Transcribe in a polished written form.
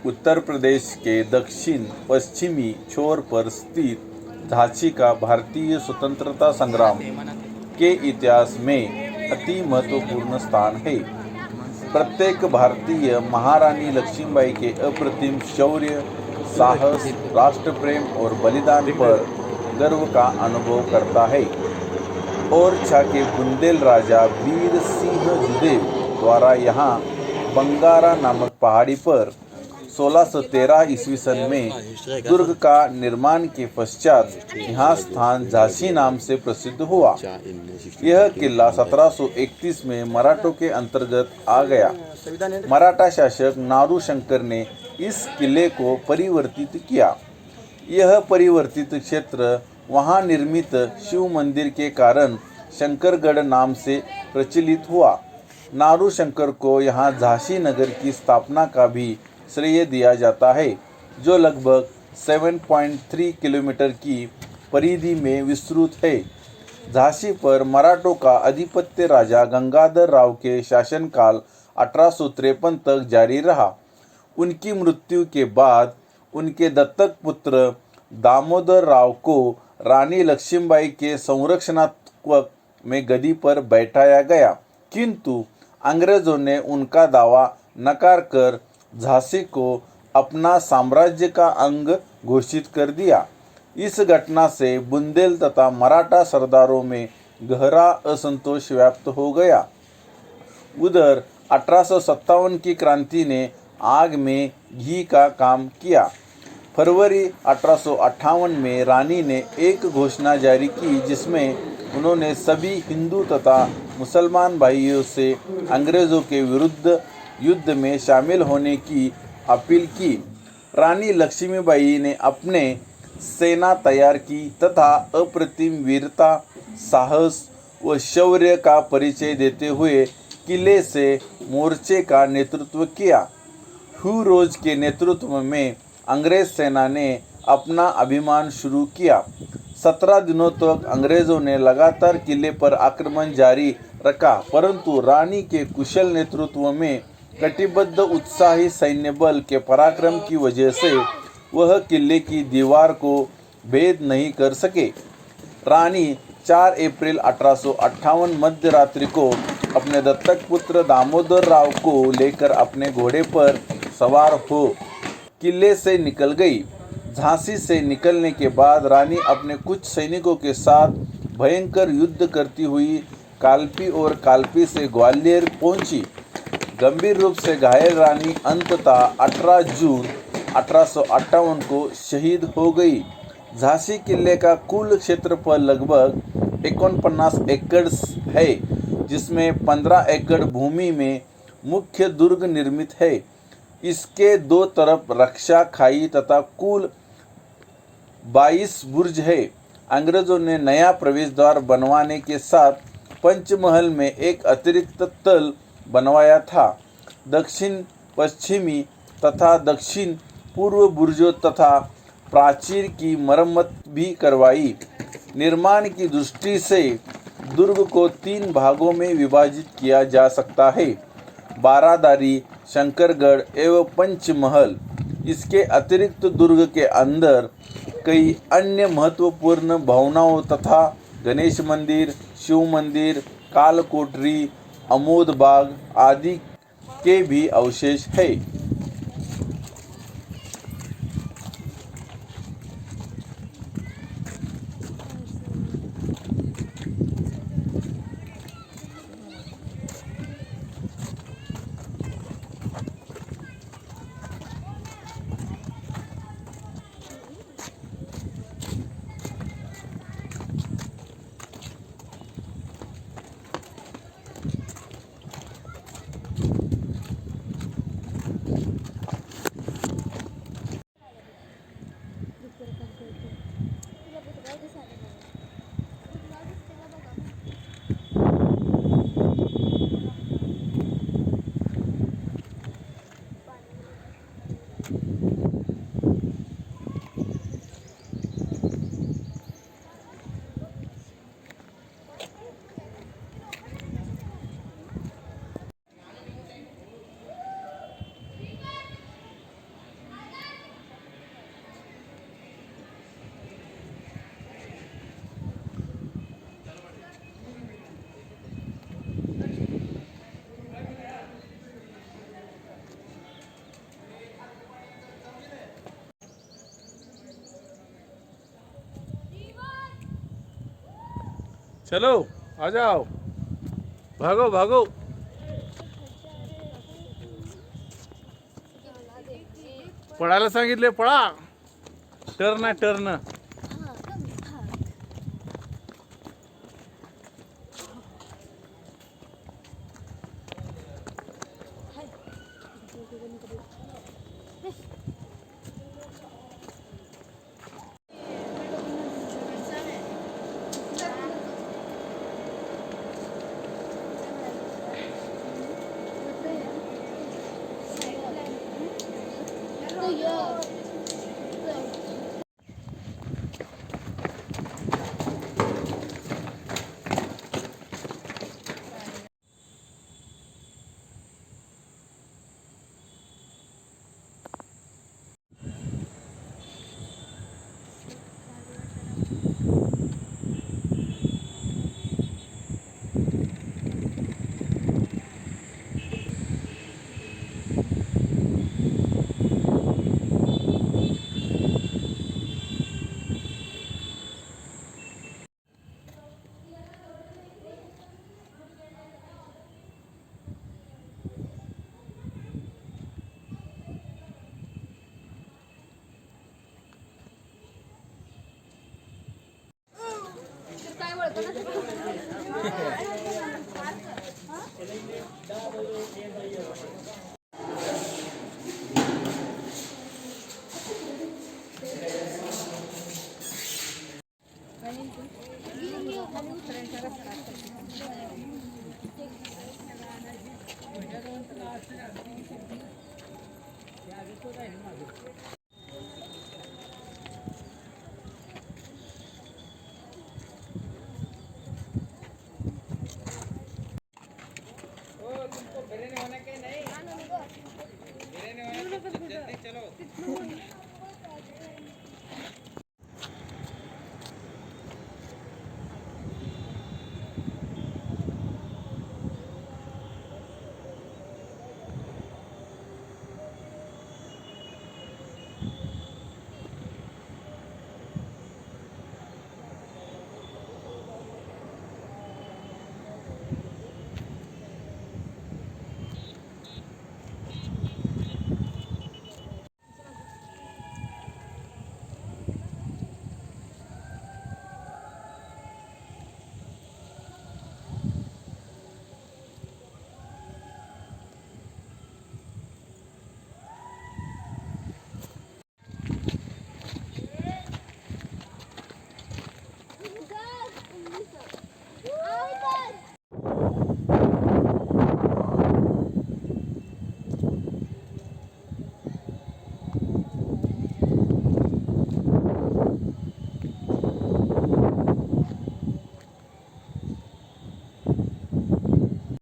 उत्तर प्रदेश के दक्षिण पश्चिमी छोर पर स्थित झांसी का भारतीय स्वतंत्रता संग्राम के इतिहास में अति महत्वपूर्ण स्थान है। प्रत्येक भारतीय महारानी लक्ष्मीबाई के अप्रतिम शौर्य, साहस, राष्ट्रप्रेम और बलिदान पर गर्व का अनुभव करता है। ओरछा के बुंदेल राजा वीर सिंह जुदेव द्वारा यहाँ बंगारा नामक पहाड़ी पर 1613 ईस्वी सन में दुर्ग का निर्माण के पश्चात यहाँ स्थान झांसी नाम से प्रसिद्ध हुआ। यह किला 1731 में मराठों के अंतर्गत आ गया। मराठा शासक नारू शंकर ने इस किले को परिवर्तित किया। यह परिवर्तित क्षेत्र वहां निर्मित शिव मंदिर के कारण शंकरगढ़ नाम से प्रचलित हुआ। नारू शंकर को यहाँ झांसी नगर की स्थापना का भी श्रेय दिया जाता है, जो लगभग 7.3 किलोमीटर की परिधि में विस्तृत है। झांसी पर मराठों का आधिपत्य राजा गंगाधर राव के शासनकाल 1853 तक जारी रहा। उनकी मृत्यु के बाद उनके दत्तक पुत्र दामोदर राव को रानी लक्ष्मीबाई के संरक्षणात्मक में गद्दी पर बैठाया गया, किंतु अंग्रेजों ने उनका दावा नकार कर झांसी को अपना साम्राज्य का अंग घोषित कर दिया। इस घटना से बुंदेल तथा मराठा सरदारों में गहरा असंतोष व्याप्त हो गया। उधर 1857 की क्रांति ने आग में घी का काम किया। फरवरी 1858 में रानी ने एक घोषणा जारी की, जिसमें उन्होंने सभी हिंदू तथा मुसलमान भाइयों से अंग्रेज़ों के विरुद्ध युद्ध में शामिल होने की अपील की। रानी लक्ष्मीबाई ने अपने सेना तैयार की तथा अप्रतिम वीरता, साहस व शौर्य का परिचय देते हुए किले से मोर्चे का नेतृत्व किया। ह्यू रोज के नेतृत्व में अंग्रेज सेना ने अपना अभियान शुरू किया। 17 दिनों तक अंग्रेजों ने लगातार किले पर आक्रमण जारी रखा, परंतु रानी के कुशल नेतृत्व में कटिबद्ध उत्साही सैन्य बल के पराक्रम की वजह से वह किले की दीवार को भेद नहीं कर सके। रानी 4 अप्रैल 1858 मध्य रात्रि को अपने दत्तक पुत्र दामोदर राव को लेकर अपने घोड़े पर सवार हो किले से निकल गई। झांसी से निकलने के बाद रानी अपने कुछ सैनिकों के साथ भयंकर युद्ध करती हुई कालपी से ग्वालियर पहुंची। गंभीर रूप से घायल रानी अंततः 18 जून 1858 को शहीद हो गई। झांसी किले का कुल क्षेत्रफल लगभग 49 एकड़ है, जिसमें 15 एकड़ भूमि में मुख्य दुर्ग निर्मित है। इसके दो तरफ रक्षा खाई तथा कुल 22 बुर्ज है। अंग्रेजों ने नया प्रवेश द्वार बनवाने के साथ पंचमहल में एक अतिरिक्त तल बनवाया था। दक्षिण पश्चिमी तथा दक्षिण पूर्व बुर्जों तथा प्राचीर की मरम्मत भी करवाई। निर्माण की दृष्टि से दुर्ग को 3 भागों में विभाजित किया जा सकता है: बारादारी, शंकरगढ़ एवं पंचमहल। इसके अतिरिक्त दुर्ग के अंदर कई अन्य महत्वपूर्ण भवनों तथा गणेश मंदिर, शिव मंदिर, कालकोठरी, अमोद बाग आदि के भी अवशेष है। चलो आ जाओ, भागो भागो। पळायला सांगितले, पळा। टर्न आहे, टर्न।